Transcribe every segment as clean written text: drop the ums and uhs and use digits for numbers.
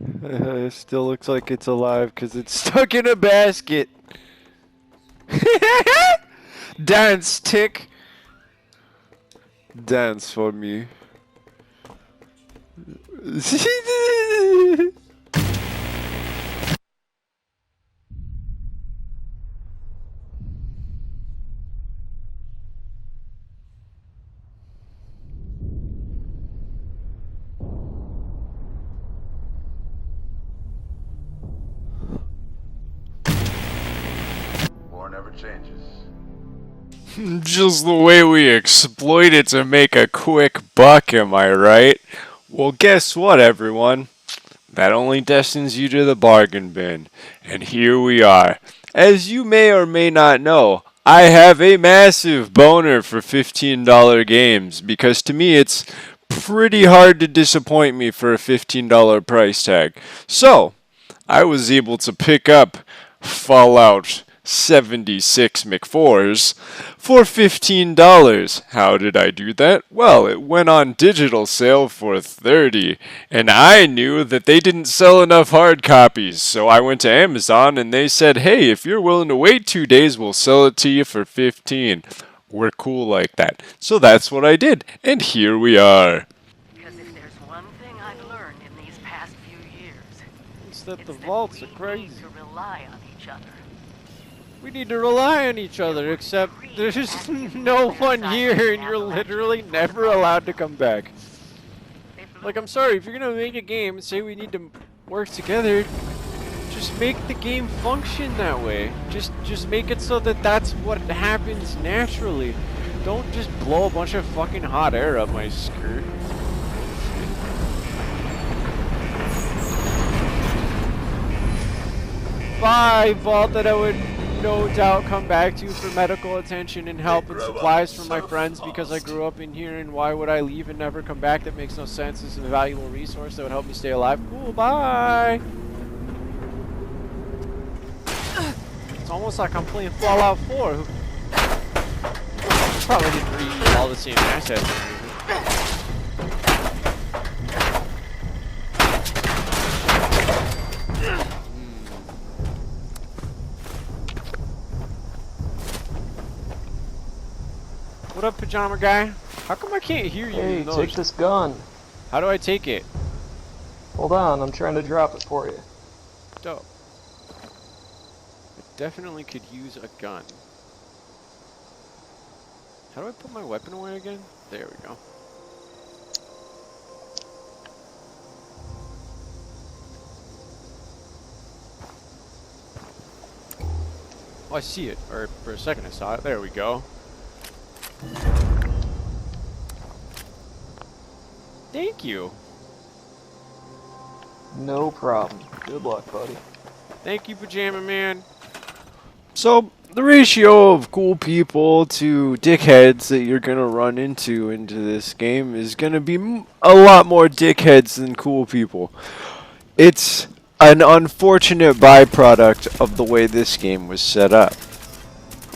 It still looks like it's alive because it's stuck in a basket. Dance, tick. Dance for me. War never changes. Just the way we exploit it to make a quick buck, am I right? Well, guess what, everyone? That only destines you to the bargain bin. And here we are. As you may or may not know, I have a massive boner for $15 games because to me it's pretty hard to disappoint me for a $15 price tag. So, I was able to pick up Fallout 76 McFours for $15. How did I do that? Well, it went on digital sale for $30, and I knew that they didn't sell enough hard copies, so I went to Amazon and they said, "Hey, if you're willing to wait 2 days, we'll sell it to you for 15." We're cool like that. So that's what I did, and here we are. Because if there's one thing I've learned in these past few years, It's that it's the that vaults we are crazy. need to rely on each other. We need to rely on each other, except there's no one here and you're literally never allowed to come back. Like, I'm sorry, if you're gonna make a game and say we need to work together, just make the game function that way. Just make it so that that's what happens naturally. Don't just blow a bunch of fucking hot air up my skirt. Bye, vault that I would no doubt come back to for medical attention and help and supplies for my friends because I grew up in here, and why would I leave and never come back? That makes no sense. It's a valuable resource that would help me stay alive. Cool, bye! It's almost like I'm playing Fallout 4. Probably didn't read all the same assets. What up, pajama guy? How come I can't hear you? Hey, even though take there's- this gun. How do I take it? Hold on, I'm trying to drop it for you. Dope. I definitely could use a gun. How do I put my weapon away again? There we go. Oh, I see it. Or for a second I saw it. There we go. Thank you. No problem. Good luck, buddy. Thank you, Pajama Man. So, the ratio of cool people to dickheads that you're going to run into this game is going to be a lot more dickheads than cool people. It's an unfortunate byproduct of the way this game was set up.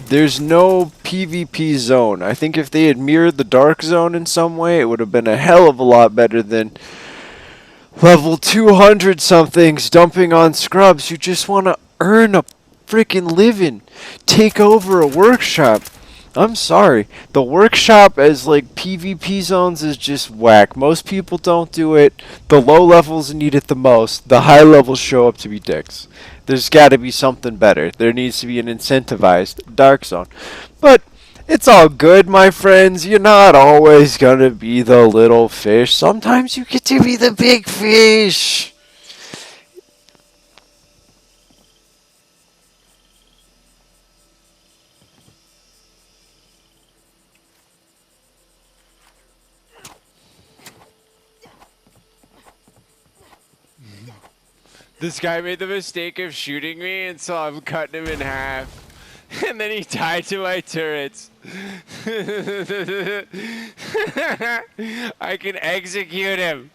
There's no PvP zone. I think if they had mirrored the Dark Zone in some way, it would have been a hell of a lot better than level 200 somethings dumping on scrubs who just want to earn a freaking living. Take over a workshop. I'm sorry. The workshop as like PvP zones is just whack. Most people don't do it. The low levels need it the most. The high levels show up to be dicks. There's got to be something better. There needs to be an incentivized dark zone. But it's all good, my friends. You're not always going to be the little fish. Sometimes you get to be the big fish. This guy made the mistake of shooting me, and so I'm cutting him in half. And then he tied to my turrets. I can execute him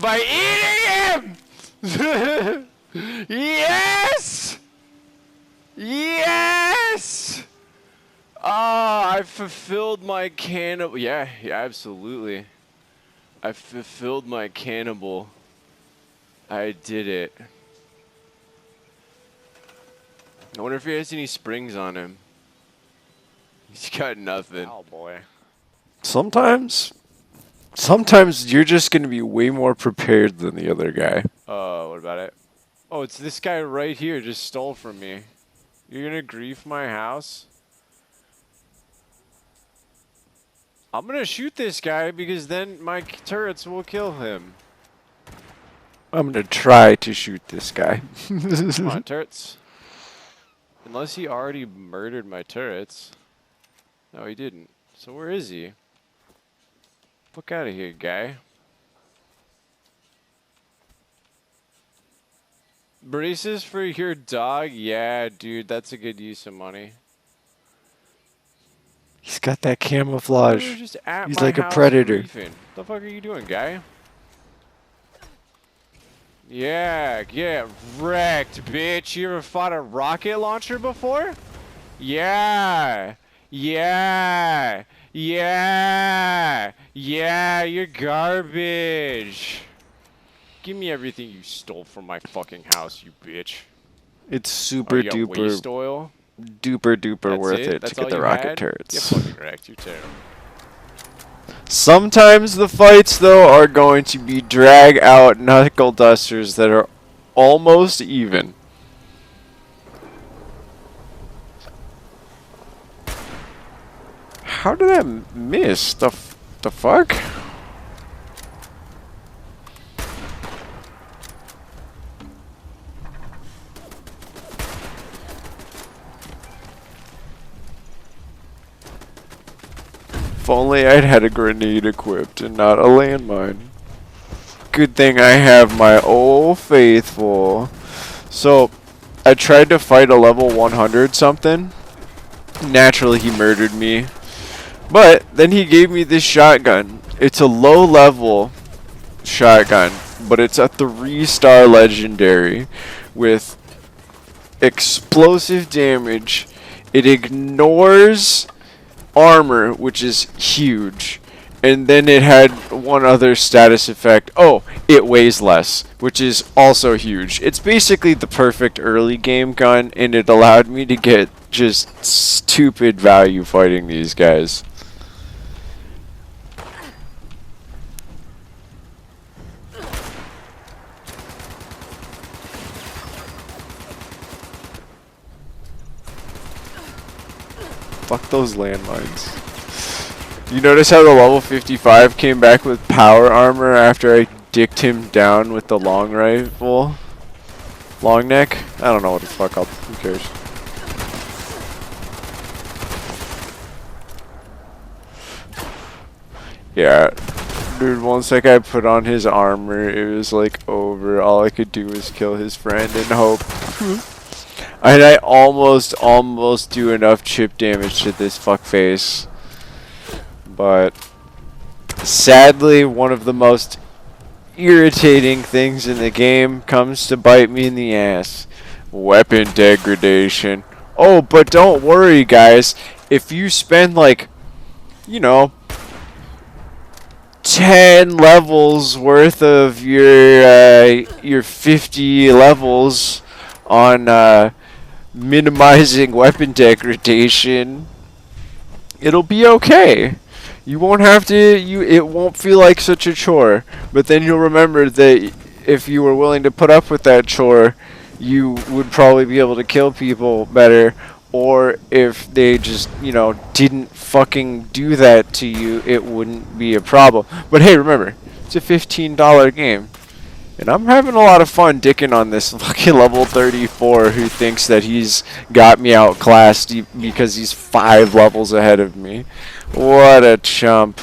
by eating him! Yes! Yes! Ah, I fulfilled my cannibal. Yeah, absolutely. I fulfilled my cannibal I did it. I wonder if he has any springs on him. He's got nothing. Oh boy. Sometimes you're just going to be way more prepared than the other guy. What about it? Oh, it's this guy right here just stole from me. You're going to grief my house? I'm going to shoot this guy because then my turrets will kill him. I'm going to try to shoot this guy. Come on, turrets. Unless he already murdered my turrets. No, he didn't. So where is he? Fuck out of here, guy. Braces for your dog? Yeah, dude, that's a good use of money. He's got that camouflage. You're just at He's my like a house predator. griefing. The fuck are you doing, guy? Yeah, get wrecked, bitch. You ever fought a rocket launcher before? Yeah. Yeah. Yeah. Yeah, you're garbage. Give me everything you stole from my fucking house, you bitch. It's super You got waste oil? duper That's worth it That's to get all the you rocket had? turrets. You're fucking wrecked. You're terrible. Sometimes the fights, though, are going to be drag out knuckle dusters that are almost even. How did that miss? The fuck? If only I'd had a grenade equipped and not a landmine. Good thing I have my old faithful. So, I tried to fight a level 100 something. Naturally, he murdered me. But then he gave me this shotgun. It's a low level shotgun, but it's a 3-star legendary with explosive damage. It ignores armor, which is huge, and then it had one other status effect. Oh, it weighs less, which is also huge. It's basically the perfect early game gun, and it allowed me to get just stupid value fighting these guys. Fuck those landmines. You notice how the level 55 came back with power armor after I dicked him down with the long rifle? Long neck? I don't know what the fuck up. Who cares? Yeah. Dude, once that guy put on his armor, it was like over. All I could do was kill his friend and hope. And I almost do enough chip damage to this fuckface. But sadly, one of the most irritating things in the game comes to bite me in the ass. Weapon degradation. Oh, but don't worry, guys. If you spend like, you know, 10 levels worth of your 50 levels on minimizing weapon degradation, it'll be okay. You won't have to, it won't feel like such a chore. But then you'll remember that if you were willing to put up with that chore, you would probably be able to kill people better. Or if they just, you know, didn't fucking do that to you, it wouldn't be a problem. But hey, remember, it's a $15 game. And I'm having a lot of fun dicking on this fucking level 34 who thinks that he's got me outclassed because he's 5 levels ahead of me. What a chump.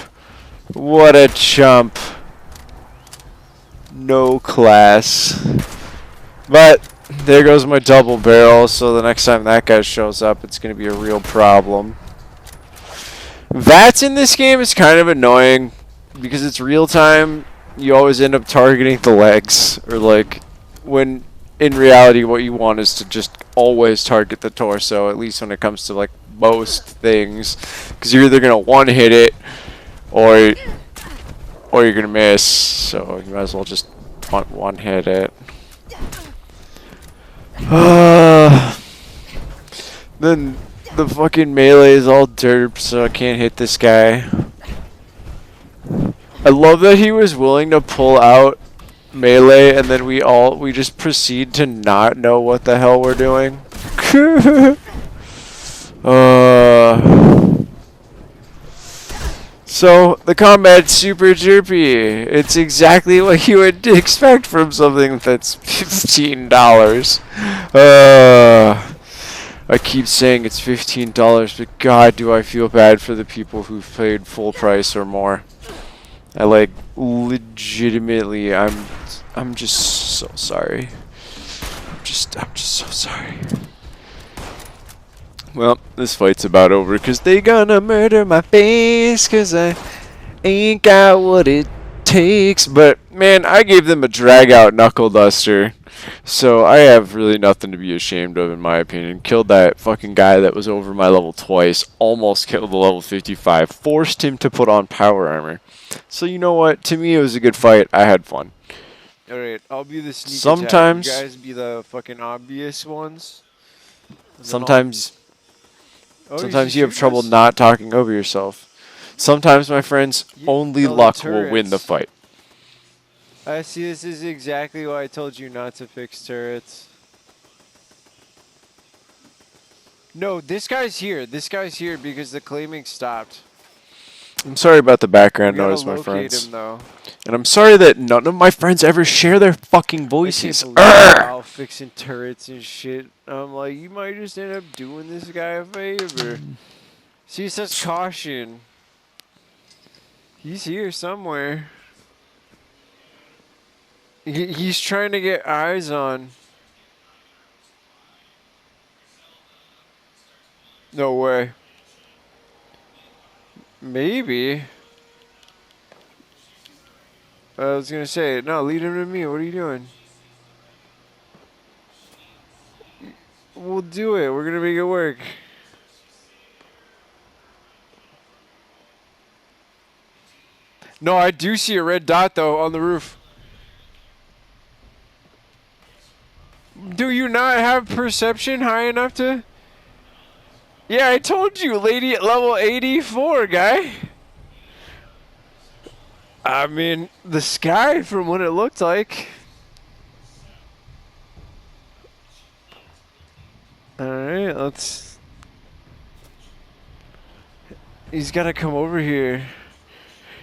What a chump. No class. But there goes my double barrel, so the next time that guy shows up, it's going to be a real problem. VATS in this game is kind of annoying because it's real time. You always end up targeting the legs, or like when in reality what you want is to just always target the torso, at least when it comes to like most things, because you're either gonna one hit it or you're gonna miss, so you might as well just one hit it. Then the fucking melee is all derp, so I can't hit this guy. I love that he was willing to pull out melee, and then we just proceed to not know what the hell we're doing. So the combat's super derpy. It's exactly what you would expect from something that's $15. I keep saying it's $15, but God, do I feel bad for the people who've paid full price or more. I like legitimately. I'm just so sorry. I'm just so sorry. Well, this fight's about over because they gonna murder my face because I ain't got what it takes. But man, I gave them a drag out knuckle duster, so I have really nothing to be ashamed of in my opinion. Killed that fucking guy that was over my level twice, almost killed the level 55, forced him to put on power armor. So you know what? To me, it was a good fight. I had fun. Alright, I'll be the sneak Sometimes- attack. You guys be the fucking obvious ones. And then I'll- Sometimes Oh, Sometimes should you have shoot trouble us? not talking over yourself. Sometimes, my friends, only the luck will win the turrets. fight. I see. This is exactly why I told you not to fix turrets. No, this guy's here. This guy's here because the claiming stopped. I'm sorry about the We background gotta noise, my locate friends. him though. And I'm sorry that none of my friends ever share their fucking I voices. can't believe Urgh! Al fixing turrets and shit. I'm like, you might just end up doing this guy a favor. See, it says caution. He's here somewhere. He's trying to get eyes on. No way. Maybe. I was gonna say, no, lead him to me. What are you doing? We'll do it. We're gonna make it work. No, I do see a red dot though on the roof. Do you not have perception high enough to? Yeah, I told you, lady at level 84, guy. I mean, the sky from what it looked like. Alright, let's... He's gotta come over here.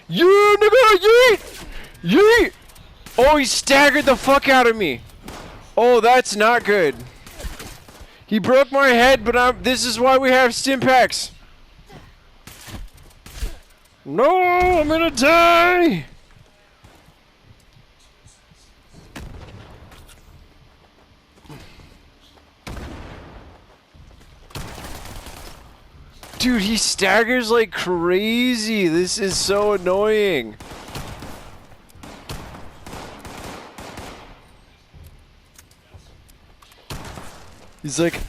Yeah, nigga! Yeet! Yeet! Oh, he staggered the fuck out of me. Oh, that's not good. He broke my head, but this is why we have stim packs. No, I'm gonna die. Dude, he staggers like crazy. This is so annoying. He's like,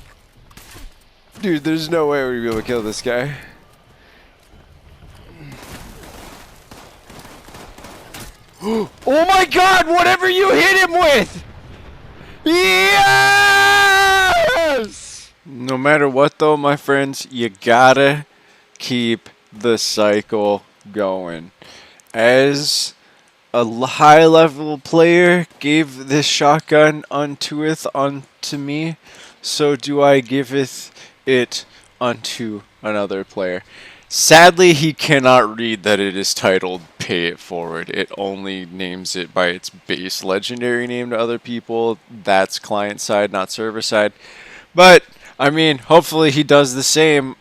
dude, there's no way we're gonna be able to kill this guy. Oh my god, whatever you hit him with! Yes! No matter what, though, my friends, you gotta keep the cycle going. As a high-level player gave this shotgun unto me, so do I giveth it unto another player. Sadly, he cannot read that it is titled Pay It Forward. It only names it by its base legendary name to other people. That's client side, not server side. But I mean, hopefully he does the same.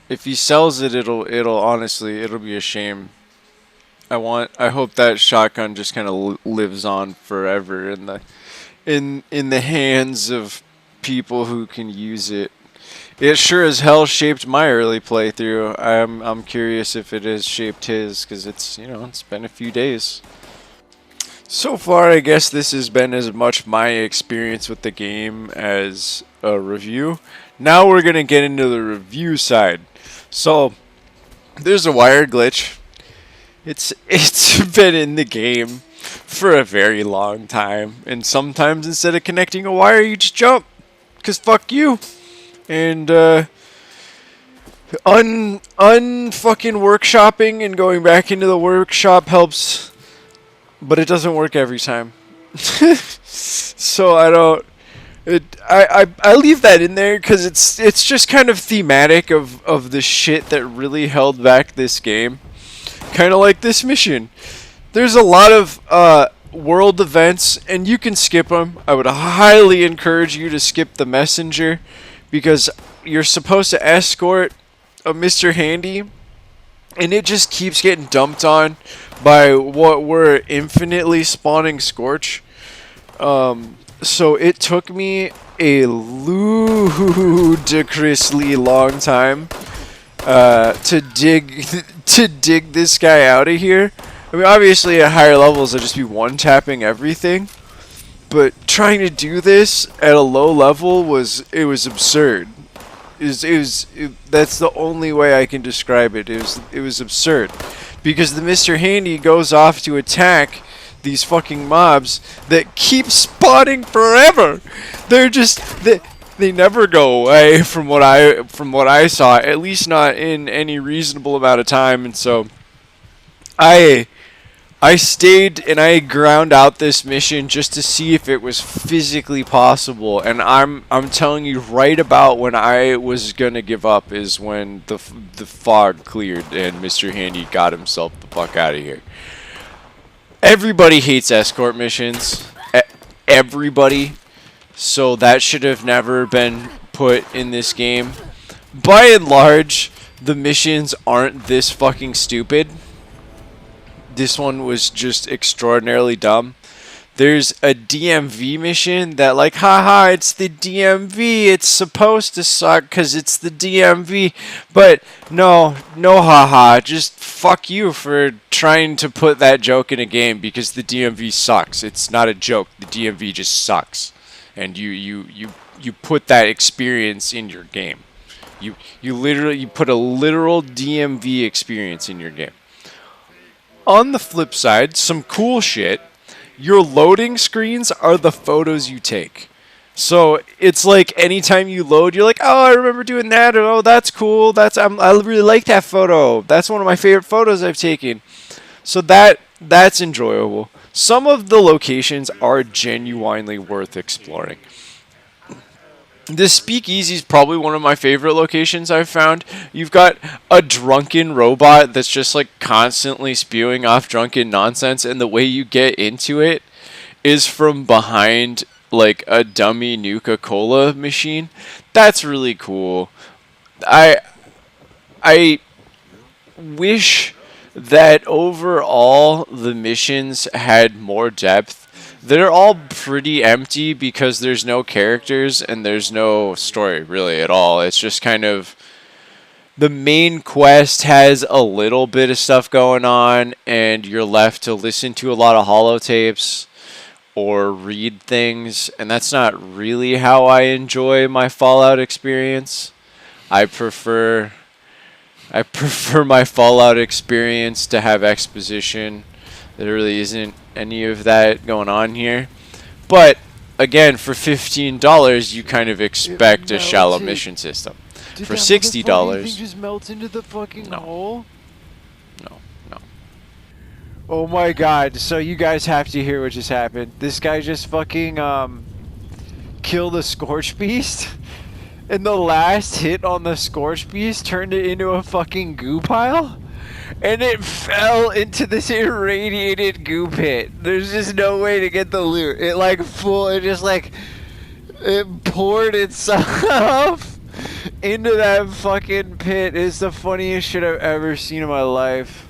If he sells it, it'll honestly, it'll be a shame. I hope that shotgun just kind of lives on forever in the hands of people who can use it. It sure as hell shaped my early playthrough. I'm curious if it has shaped his, because it's been a few days. So far, I guess this has been as much my experience with the game as a review. Now we're gonna get into the review side. So there's a wire glitch. It's been in the game for a very long time. And sometimes instead of connecting a wire, you just jump. Because fuck you. And, fucking workshopping and going back into the workshop helps. But it doesn't work every time. So I don't... I leave that in there because it's just kind of thematic of the shit that really held back this game. Kind of like this mission. There's a lot of world events, and you can skip them. I would highly encourage you to skip the messenger, because you're supposed to escort a Mr. Handy, and it just keeps getting dumped on by what were infinitely spawning Scorch. So it took me a ludicrously long time to dig this guy out of here. I mean, obviously at higher levels I'd just be one-tapping everything, but trying to do this at a low level was absurd. That's the only way I can describe it. It was absurd, because the Mr. Handy goes off to attack these fucking mobs that keep spawning forever. They're just they never go away from what I saw, at least not in any reasonable amount of time. And so I stayed and I ground out this mission just to see if it was physically possible. And I'm telling you, right about when I was gonna give up is when the fog cleared and Mr. Handy got himself the fuck out of here. Everybody hates escort missions. Everybody. So that should have never been put in this game. By and large, the missions aren't this fucking stupid. This one was just extraordinarily dumb. There's a DMV mission that, like, haha, it's the DMV. It's supposed to suck because it's the DMV. But no, haha. Just fuck you for trying to put that joke in a game, because the DMV sucks. It's not a joke. The DMV just sucks. And you put that experience in your game. You literally put a literal DMV experience in your game. On the flip side, some cool shit. Your loading screens are the photos you take. So it's like anytime you load, you're like, oh, I remember doing that, or oh, that's cool. I really like that photo. That's one of my favorite photos I've taken. So that's enjoyable. Some of the locations are genuinely worth exploring. This speakeasy is probably one of my favorite locations I've found. You've got a drunken robot that's just like constantly spewing off drunken nonsense, and the way you get into it is from behind like a dummy Nuka-Cola machine. That's really cool. I wish that overall the missions had more depth. They're all pretty empty because there's no characters and there's no story really at all. It's just kind of the main quest has a little bit of stuff going on, and you're left to listen to a lot of holotapes or read things, and that's not really how I enjoy my Fallout experience. I prefer my Fallout experience to have exposition. There really isn't any of that going on here. But again, for $15, you kind of expect a shallow mission system. For $60, thing just melts into the fucking hole. No. Oh my god! So you guys have to hear what just happened. This guy just fucking killed a Scorch Beast, and the last hit on the Scorch Beast turned it into a fucking goo pile. And it fell into this irradiated goo pit. There's just no way to get the loot. It poured itself into that fucking pit. It's the funniest shit I've ever seen in my life.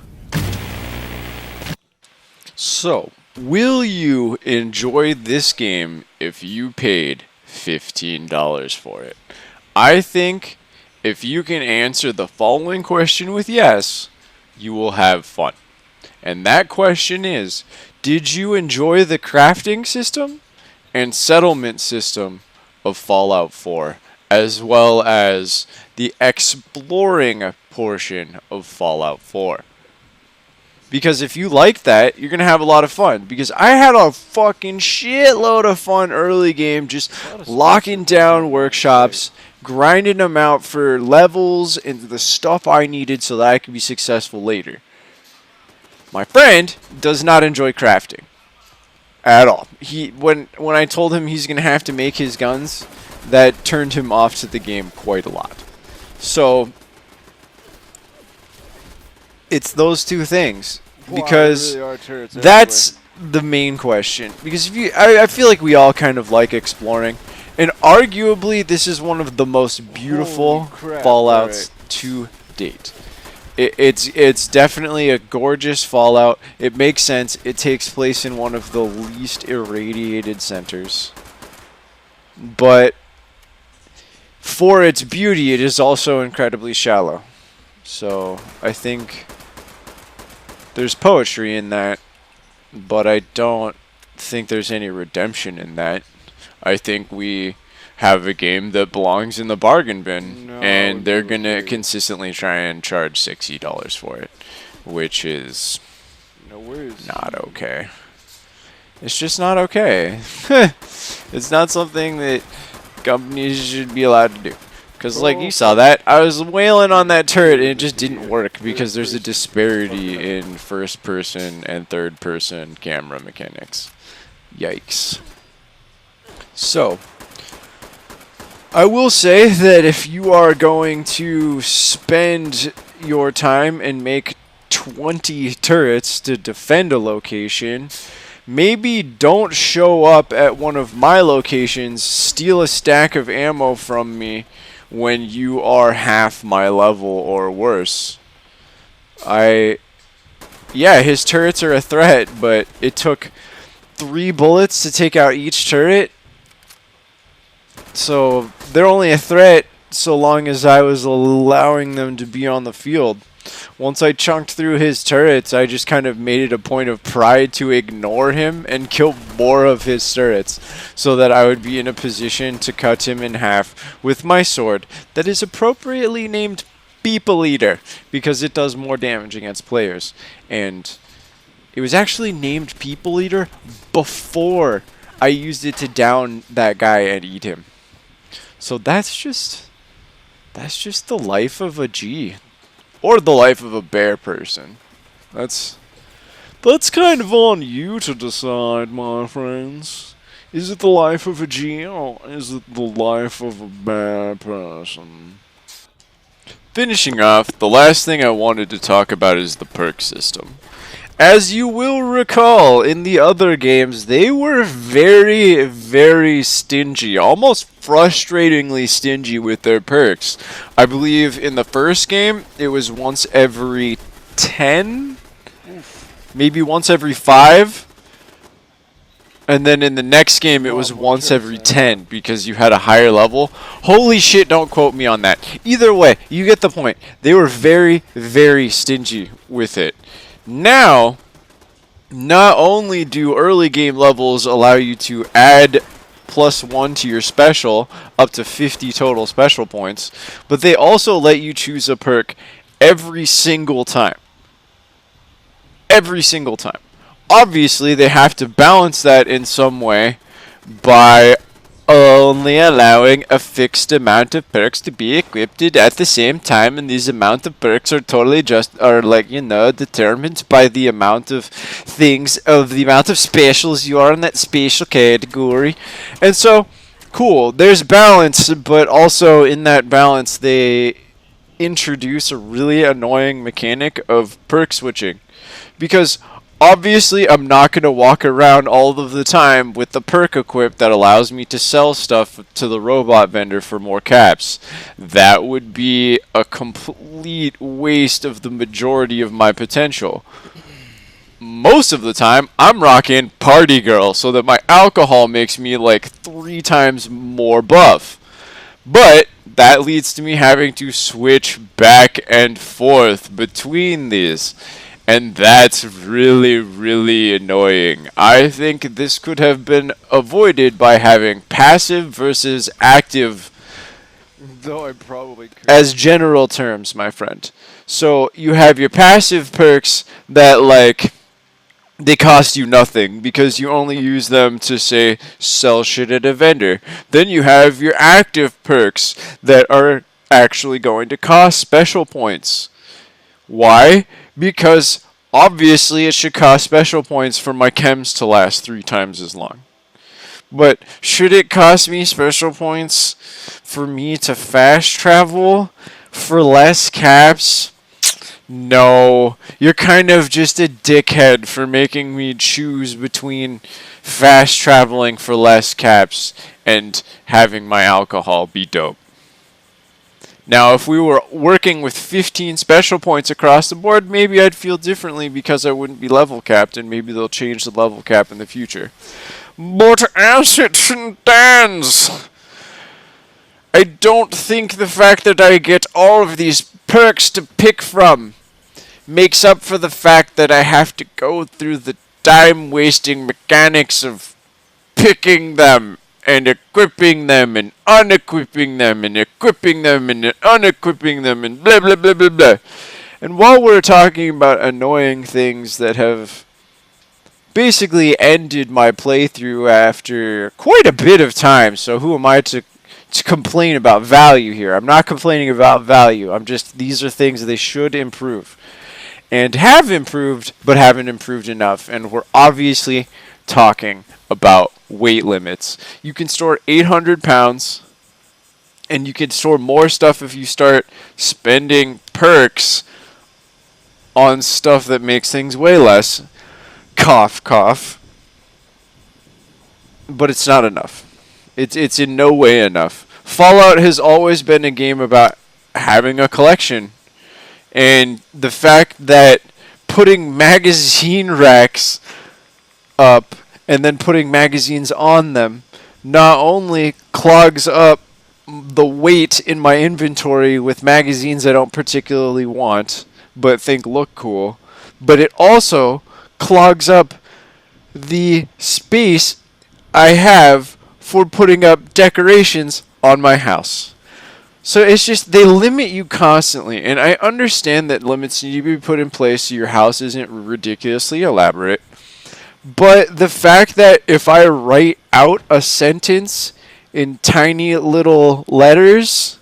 So, will you enjoy this game if you paid $15 for it? I think if you can answer the following question with yes, you will have fun. And that question is, did you enjoy the crafting system and settlement system of Fallout 4, as well as the exploring portion of Fallout 4? Because if you like that, you're going to have a lot of fun. Because I had a fucking shitload of fun early game just locking down workshops, grinding them out for levels and the stuff I needed so that I could be successful later. My friend does not enjoy crafting at all. When I told him he's going to have to make his guns, that turned him off to the game quite a lot. So it's those two things, because that's the main question. Because if I feel like we all kind of like exploring, and arguably this is one of the most beautiful Fallouts to date. It's definitely a gorgeous Fallout. It makes sense. It takes place in one of the least irradiated centers, but for its beauty, it is also incredibly shallow. So I think there's poetry in that, but I don't think there's any redemption in that. I think we have a game that belongs in the bargain bin, and they're going to consistently try and charge $60 for it, which is not okay. It's just not okay. It's not something that companies should be allowed to do. Because, like, you saw that. I was wailing on that turret, and it just didn't work because there's a disparity in first-person and third-person camera mechanics. Yikes. So, I will say that if you are going to spend your time and make 20 turrets to defend a location, maybe don't show up at one of my locations, steal a stack of ammo from me when you are half my level or worse. Yeah, his turrets are a threat, but it took 3 bullets to take out each turret. So they're only a threat so long as I was allowing them to be on the field. Once I chunked through his turrets, I just kind of made it a point of pride to ignore him and kill more of his turrets so that I would be in a position to cut him in half with my sword that is appropriately named People Eater because it does more damage against players. And it was actually named People Eater before I used it to down that guy and eat him. So that's just the life of a G. Or the life of a bear person. That's kind of on you to decide, my friends. Is it the life of a G or is it the life of a bear person? Finishing off, the last thing I wanted to talk about is the perk system. As you will recall, in the other games, they were very, very stingy, almost frustratingly stingy with their perks. I believe in the first game, it was once every 10, maybe once every 5. And then in the next game, it was once every 10 because you had a higher level. Holy shit, don't quote me on that. Either way, you get the point. They were very, very stingy with it. Now, not only do early game levels allow you to add +1 to your special, up to 50 total special points, but they also let you choose a perk every single time. Every single time. Obviously, they have to balance that in some way by only allowing a fixed amount of perks to be equipped at the same time, and these amount of perks are totally determined by the amount of the amount of specials you are in that special category. And so, cool, there's balance, but also in that balance they introduce a really annoying mechanic of perk switching. Because obviously, I'm not going to walk around all of the time with the perk equipped that allows me to sell stuff to the robot vendor for more caps. That would be a complete waste of the majority of my potential. Most of the time, I'm rocking Party Girl so that my alcohol makes me like 3 times more buff. But that leads to me having to switch back and forth between these. And that's really, really annoying. I think this could have been avoided by having passive versus active Though I probably could. as general terms, my friend. So you have your passive perks that, like, they cost you nothing because you only use them to, say, sell shit at a vendor. Then you have your active perks that are actually going to cost special points. Why? Because obviously it should cost special points for my chems to last 3 times as long. But should it cost me special points for me to fast travel for less caps? No. You're kind of just a dickhead for making me choose between fast traveling for less caps and having my alcohol be dope. Now, if we were working with 15 special points across the board, maybe I'd feel differently because I wouldn't be level capped, and maybe they'll change the level cap in the future. But as it stands, I don't think the fact that I get all of these perks to pick from makes up for the fact that I have to go through the time-wasting mechanics of picking them and equipping them and unequipping them and equipping them and unequipping them and blah blah blah blah blah. And while we're talking about annoying things that have basically ended my playthrough after quite a bit of time, so who am I to complain about value here? I'm not complaining about value. I'm just, these are things they should improve. And have improved, but haven't improved enough. And we're obviously talking about weight limits. You can store 800 pounds, and you can store more stuff if you start spending perks on stuff that makes things weigh less. Cough, cough. But it's not enough. It's in no way enough. Fallout has always been a game about having a collection. And the fact that putting magazine racks up and then putting magazines on them not only clogs up the weight in my inventory with magazines I don't particularly want but think look cool, but it also clogs up the space I have for putting up decorations on my house. So it's just, they limit you constantly, and I understand that limits need to be put in place so your house isn't ridiculously elaborate. But the fact that if I write out a sentence in tiny little letters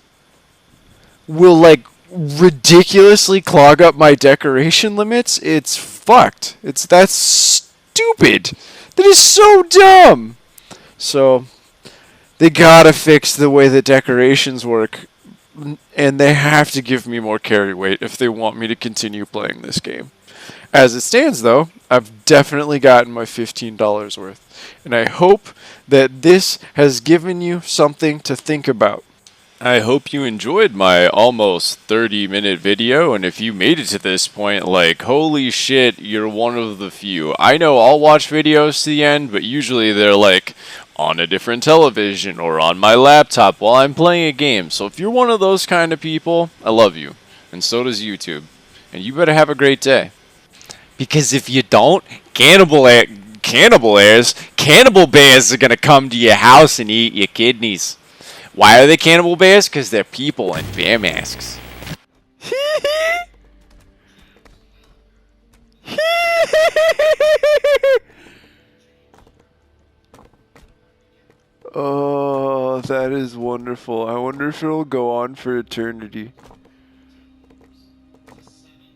will, like, ridiculously clog up my decoration limits, it's fucked. That's stupid. That is so dumb. So they gotta fix the way that decorations work, and they have to give me more carry weight if they want me to continue playing this game. As it stands, though, I've definitely gotten my $15 worth, and I hope that this has given you something to think about. I hope you enjoyed my almost 30-minute video, and if you made it to this point, like, holy shit, you're one of the few. I know I'll watch videos to the end, but usually they're like on a different television or on my laptop while I'm playing a game. So if you're one of those kind of people, I love you, and so does YouTube. And you better have a great day. Because if you don't, cannibal bears are gonna come to your house and eat your kidneys. Why are they cannibal bears? Because they're people in bear masks. Oh, that is wonderful. I wonder if it'll go on for eternity.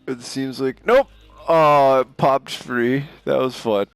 It seems like... Nope! Oh, it popped free. That was fun.